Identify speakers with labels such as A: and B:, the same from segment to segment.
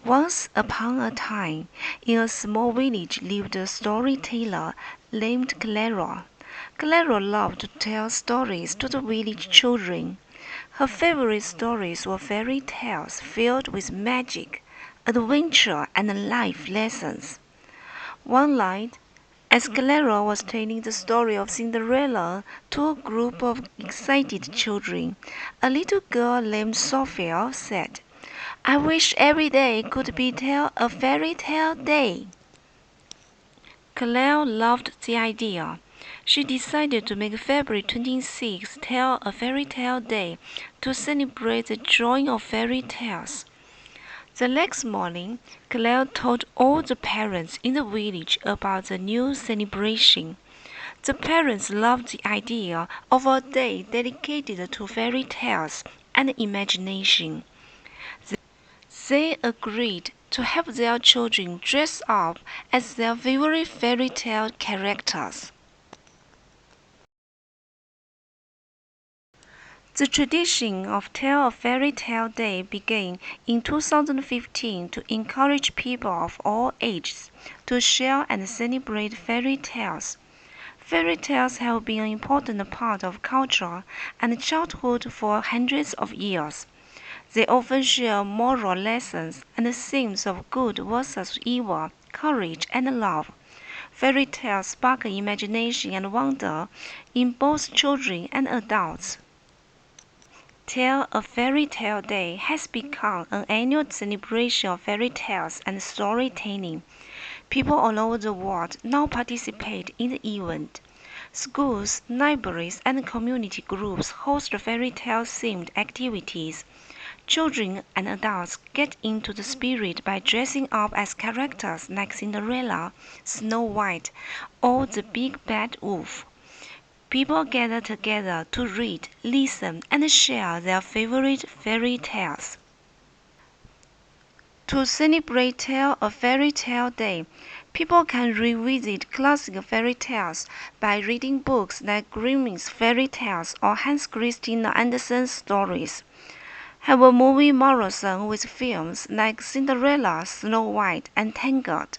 A: Once upon a time, in a small village lived a storyteller named Clara. Clara loved to tell stories to the village children. Her favorite stories were fairy tales filled with magic, adventure, and life lessons. One night, as Clara was telling the story of Cinderella to a group of excited children, a little girl named Sophia said, "I wish every day could be a fairy tale day." Clara loved the idea. She decided to make February 26th a fairy tale day to celebrate the joy of fairy tales. The next morning, Clara told all the parents in the village about the new celebration. The parents loved the idea of a day dedicated to fairy tales and imagination. They agreed to have their children dress up as their favorite fairy tale characters. The tradition of Tell a Fairy Tale Day began in 2015 to encourage people of all ages to share and celebrate fairy tales. Fairy tales have been an important part of culture and childhood for hundreds of years. They often share moral lessons and themes of good versus evil, courage and love. Fairy tales spark imagination and wonder in both children and adults. Tell a Fairy Tale Day has become an annual celebration of fairy tales and storytelling. People all over the world now participate in the event. Schools, libraries, and community groups host fairy tale themed activities. Children and adults get into the spirit by dressing up as characters like Cinderella, Snow White, or the Big Bad Wolf. People gather together to read, listen, and share their favorite fairy tales. To celebrate Tell a Fairy Tale Day, people can revisit classic fairy tales by reading books like Grimm's Fairy Tales or Hans Christian Andersen's stories. Have a movie marathon with films like Cinderella, Snow White, and Tangled.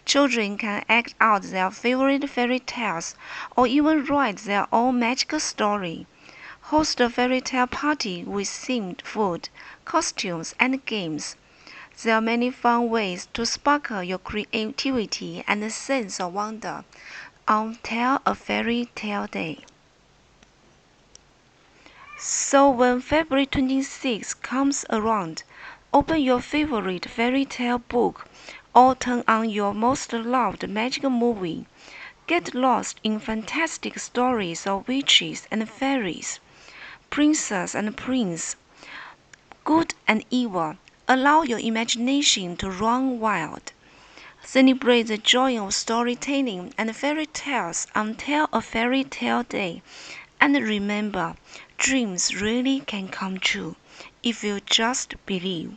A: Children can act out their favorite fairy tales or even write their own magical story. Host a fairy tale party with themed food, costumes, and games. There are many fun ways to sparkle your creativity and sense of wonder on Tell a Fairy Tale Day. So when February 26 comes around, open your favorite fairy tale book or turn on your most loved magical movie. Get lost in fantastic stories of witches and fairies, princess and prince, good and evil. Allow your imagination to run wild. Celebrate the joy of storytelling and fairy tales until a fairy tale day. And remember, dreams really can come true if you just believe.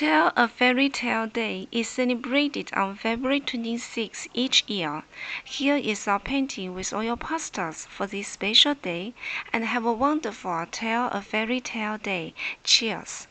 A: Tell a Fairy Tale Day is celebrated on February 26 each year. Here is our painting with all your pastas for this special day, and have a wonderful Tell a Fairy Tale Day. Cheers!